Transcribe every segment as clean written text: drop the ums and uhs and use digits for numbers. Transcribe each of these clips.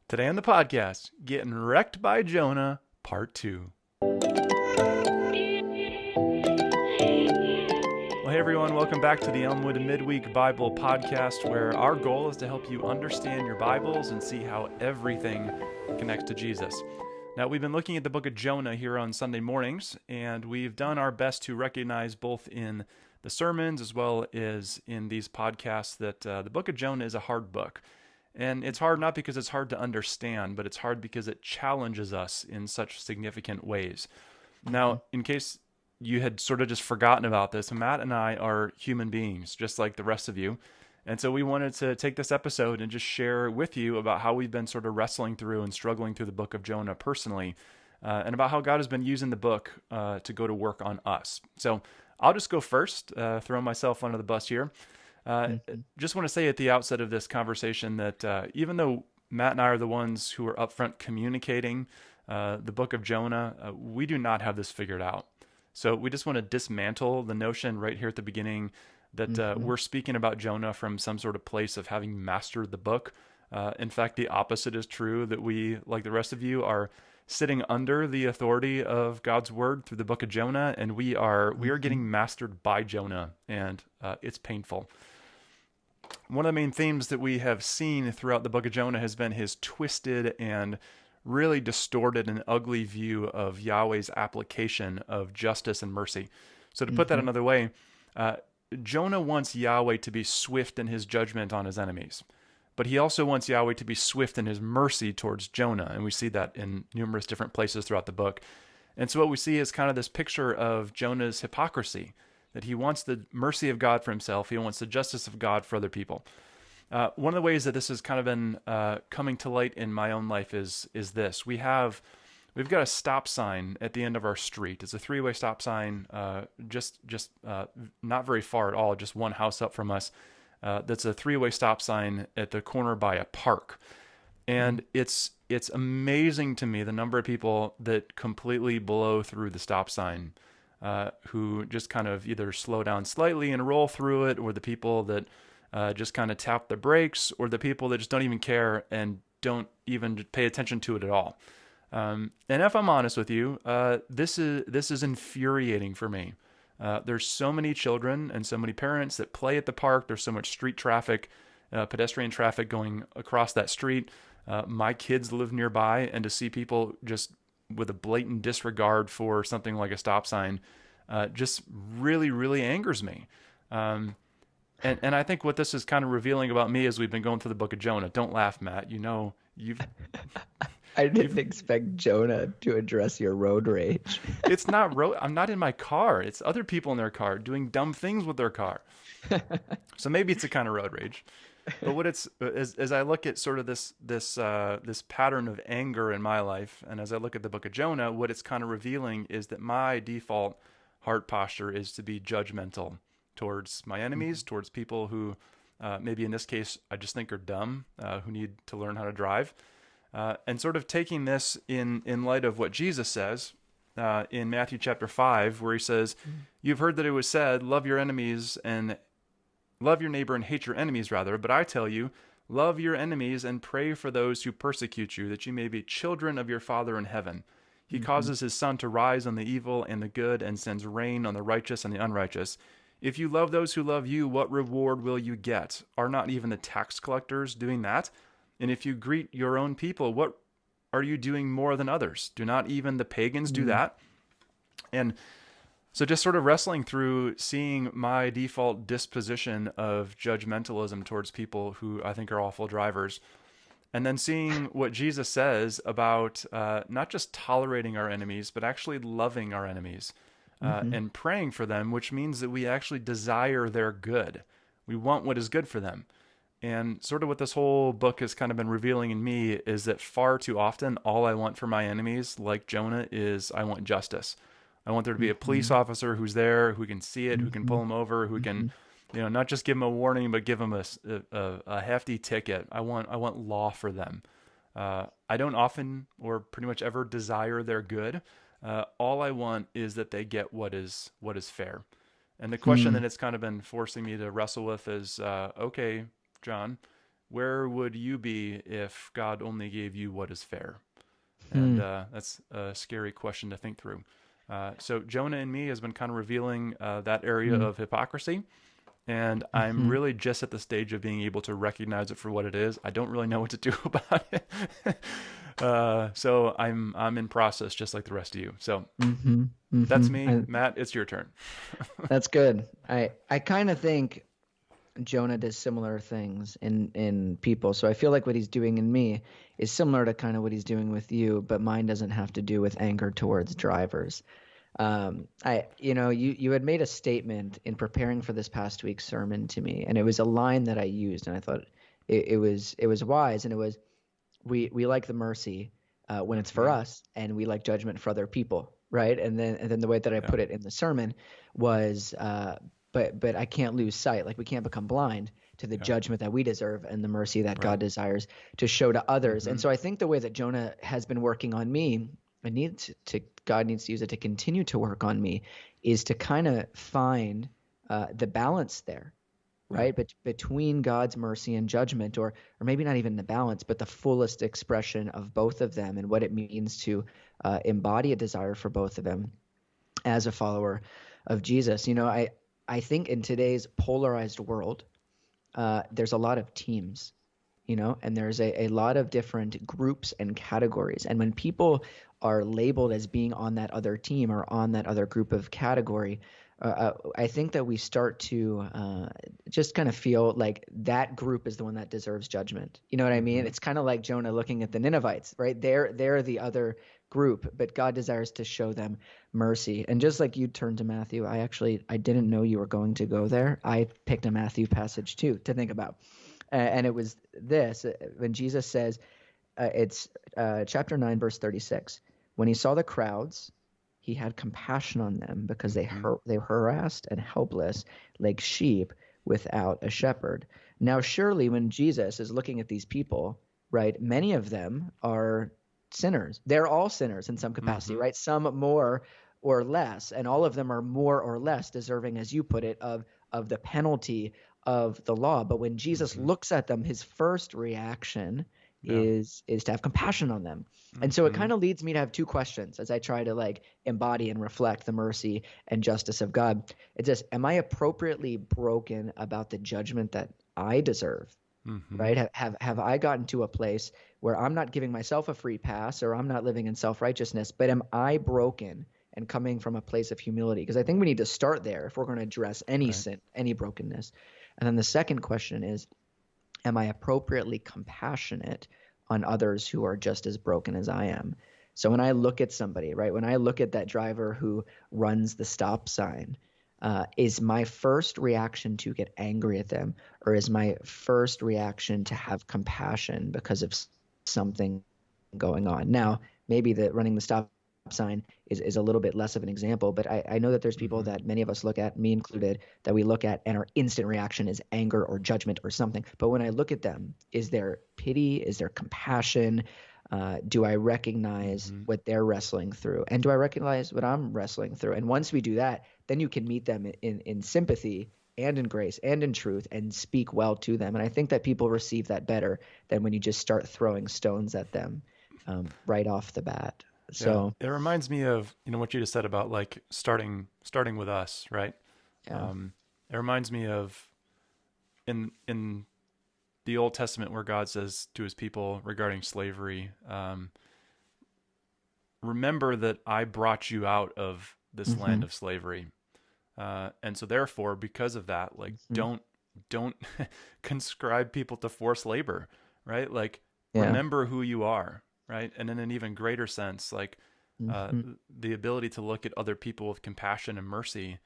Today on the podcast, Getting Wrecked by Jonah, Part 2. Well, hey everyone, welcome back to the Elmwood Midweek Bible Podcast, where our goal is to help you understand your Bibles and see how everything connects to Jesus. Now, we've been looking at the book of Jonah here on Sunday mornings, and we've done our best to recognize both in the sermons as well as in these podcasts that the book of Jonah is a hard book. And it's hard not because it's hard to understand, but it's hard because it challenges us in such significant ways. Now, in case you had sort of just forgotten about this, Matt and I are human beings, just like the rest of you. And so we wanted to take this episode and just share with you about how we've been sort of wrestling through and struggling through the book of Jonah personally, and about how God has been using the book to go to work on us. So I'll just go first, throw myself under the bus here. Just want to say at the outset of this conversation that even though Matt and I are the ones who are upfront communicating the book of Jonah, we do not have this figured out. So we just want to dismantle the notion right here at the beginning that we're speaking about Jonah from some sort of place of having mastered the book. In fact, the opposite is true, that we, like the rest of you, are sitting under the authority of God's word through the book of Jonah, and we are getting mastered by Jonah, and it's painful. One of the main themes that we have seen throughout the book of Jonah has been his twisted and really distorted and ugly view of Yahweh's application of justice and mercy. So to put that another way, Jonah wants Yahweh to be swift in his judgment on his enemies, but he also wants Yahweh to be swift in his mercy towards Jonah, and we see that in numerous different places throughout the book. And so what we see is kind of this picture of Jonah's hypocrisy, that he wants the mercy of God for himself. He wants the justice of God for other people. One of the ways that this has kind of been coming to light in my own life is this. We've got a stop sign at the end of our street. It's a three-way stop sign, just not very far at all, just one house up from us. That's a three-way stop sign at the corner by a park. And it's amazing to me the number of people that completely blow through the stop sign, who just kind of either slow down slightly and roll through it, or the people that just kind of tap the brakes, or the people that just don't even care and don't even pay attention to it at all. And if I'm honest with you, this is infuriating for me. There's so many children and so many parents that play at the park. There's so much street traffic, pedestrian traffic going across that street. My kids live nearby, and to see people just with a blatant disregard for something like a stop sign, just really, really angers me. And I think what this is kind of revealing about me as we've been going through the book of Jonah. Don't laugh, Matt. You know, I didn't expect Jonah to address your road rage. It's not I'm not in my car. It's other people in their car doing dumb things with their car. So maybe it's a kind of road rage. But what it's as I look at sort of this pattern of anger in my life, and as I look at the book of Jonah, what it's kind of revealing is that my default heart posture is to be judgmental towards my enemies, towards people who maybe in this case I just think are dumb, who need to learn how to drive, and sort of taking this in light of what Jesus says in Matthew chapter 5, where he says, "You've heard that it was said, love your enemies and love your neighbor and hate your enemies, rather. But I tell you, love your enemies and pray for those who persecute you, that you may be children of your Father in heaven. He causes his sun to rise on the evil and the good and sends rain on the righteous and the unrighteous. If you love those who love you, what reward will you get? Are not even the tax collectors doing that? And if you greet your own people, what are you doing more than others? Do not even the pagans do that?" And so just sort of wrestling through seeing my default disposition of judgmentalism towards people who I think are awful drivers, and then seeing what Jesus says about not just tolerating our enemies, but actually loving our enemies and praying for them, which means that we actually desire their good. We want what is good for them. And sort of what this whole book has kind of been revealing in me is that far too often, all I want for my enemies, like Jonah, is I want justice. I want there to be a police officer who's there, who can see it, who can pull him over, who can, not just give him a warning, but give him a hefty ticket. I want law for them. I don't often or pretty much ever desire their good. All I want is that they get what is fair. And the question that it's kind of been forcing me to wrestle with is, okay, John, where would you be if God only gave you what is fair? And Hmm. that's a scary question to think through. So Jonah in me has been kind of revealing that area Hmm. of hypocrisy. And I'm Hmm. really just at the stage of being able to recognize it for what it is. I don't really know what to do about it. So I'm in process just like the rest of you. So Hmm. that's Hmm. me. Matt, it's your turn. That's good. I kind of think Jonah does similar things in people. So I feel like what he's doing in me is similar to kind of what he's doing with you, but mine doesn't have to do with anger towards drivers. You had made a statement in preparing for this past week's sermon to me, and it was a line that I used, and I thought it was wise, and it was we like the mercy when it's for Mm-hmm. us, and we like judgment for other people, right? And then the way that I Yeah. put it in the sermon was, but I can't lose sight, like we can't become blind to the Yeah. judgment that we deserve and the mercy that Right. God desires to show to others. And Mm-hmm. so I think the way that Jonah has been working on me, God needs to use it to continue to work on me, is to kind of find the balance there, Yeah. right? But between God's mercy and judgment, or maybe not even the balance, but the fullest expression of both of them, and what it means to embody a desire for both of them as a follower of Jesus. I think in today's polarized world, there's a lot of teams, and there's a lot of different groups and categories. And when people are labeled as being on that other team or on that other group of category, I think that we start to just kind of feel like that group is the one that deserves judgment. You know what I mean? Mm-hmm. It's kind of like Jonah looking at the Ninevites, right? They're the other group, but God desires to show them mercy. And just like you turned to Matthew, I didn't know you were going to go there. I picked a Matthew passage too to think about. And it was this when Jesus says, it's chapter 9, verse 36. When he saw the crowds, he had compassion on them because Mm-hmm. they were harassed and helpless like sheep without a shepherd. Now, surely when Jesus is looking at these people, right, many of them are sinners. They're all sinners in some capacity, Mm-hmm. right? Some more or less, and all of them are more or less deserving, as you put it, of the penalty of the law. But when Jesus Mm-hmm. looks at them, his first reaction Yeah. is to have compassion on them. And so it Mm-hmm. kind of leads me to have two questions as I try to like embody and reflect the mercy and justice of God. It's just, am I appropriately broken about the judgment that I deserve? Mm-hmm. Right? Have I gotten to a place where I'm not giving myself a free pass, or I'm not living in self-righteousness, but am I broken and coming from a place of humility? Because I think we need to start there if we're going to address any Right. sin, any brokenness. And then the second question is, am I appropriately compassionate on others who are just as broken as I am? So when I look at somebody, right, when I look at that driver who runs the stop sign, is my first reaction to get angry at them, or is my first reaction to have compassion because of something going on? Now, maybe the running the stop sign is a little bit less of an example, but I know that there's people Mm-hmm. that many of us look at, me included, that we look at and our instant reaction is anger or judgment or something. But when I look at them, is there pity? Is there compassion? Do I recognize Mm-hmm. what they're wrestling through? And do I recognize what I'm wrestling through? And once we do that, then you can meet them in sympathy and in grace and in truth and speak well to them. And I think that people receive that better than when you just start throwing stones at them right off the bat. Yeah. So, It reminds me of, what you just said about like starting with us, right? yeah. It reminds me of in the Old Testament where God says to his people regarding slavery, remember that I brought you out of this Hmm. land of slavery. And so therefore, because of that, like Hmm. don't conscribe people to forced labor, right? Like Yeah. remember who you are, right? And in an even greater sense, like uh, Hmm. the ability to look at other people with compassion and mercy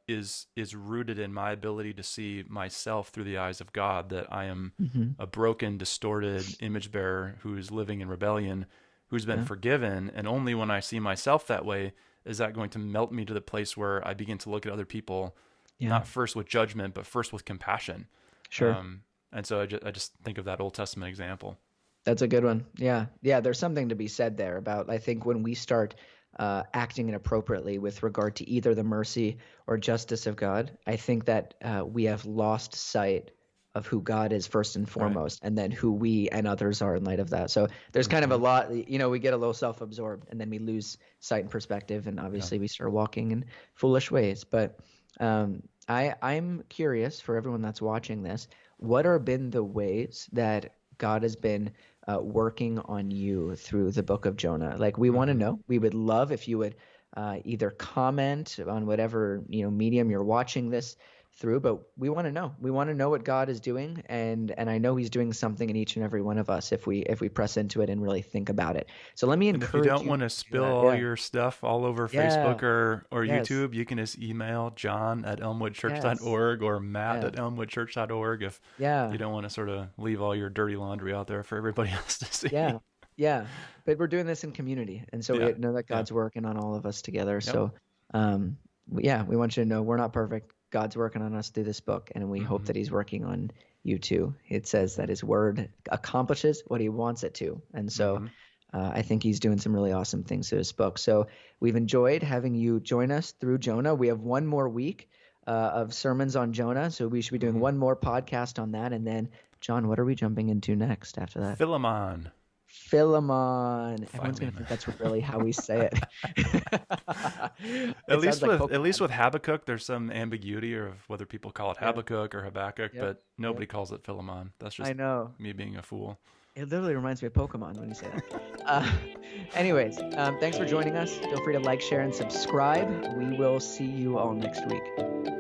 is rooted in my ability to see myself through the eyes of God, that I am Hmm. a broken, distorted image bearer who is living in rebellion, who's been Yeah. forgiven, and only when I see myself that way is that going to melt me to the place where I begin to look at other people Yeah. not first with judgment but first with compassion. Sure. And so I just think of that Old Testament example. That's a good one. Yeah. Yeah. There's something to be said there about, I think, when we start acting inappropriately with regard to either the mercy or justice of God, I think that we have lost sight of who God is first and foremost, and then who we and others are in light of that. So there's kind of a lot, we get a little self-absorbed, and then we lose sight and perspective, and obviously we start walking in foolish ways. But I'm curious, for everyone that's watching this, what have been the ways that God has been working on you through the book of Jonah? Like, we want to know. We would love if you would either comment on whatever medium you're watching this through, but we want to know. We want to know what God is doing, and I know He's doing something in each and every one of us if we press into it and really think about it. So let me encourage you. And if you don't want to spill all your stuff all over Facebook or YouTube, you can just email john@elmwoodchurch.org or matt@elmwoodchurch.org if you don't want to sort of leave all your dirty laundry out there for everybody else to see. Yeah. But we're doing this in community, and so we know that God's working on all of us together. So we want you to know we're not perfect. God's working on us through this book, and we hope that He's working on you too. It says that His word accomplishes what He wants it to. And so I think He's doing some really awesome things through this book. So we've enjoyed having you join us through Jonah. We have one more week of sermons on Jonah, so we should be doing one more podcast on that. And then, John, what are we jumping into next after that? Philemon. Everyone's going to think that's really how we say it. At least with Habakkuk, there's some ambiguity of whether people call it Habakkuk or Habakkuk, but nobody calls it Philemon. That's just me being a fool. It literally reminds me of Pokemon when you say that. Anyways, thanks for joining us. Feel free to like, share, and subscribe. We will see you all next week.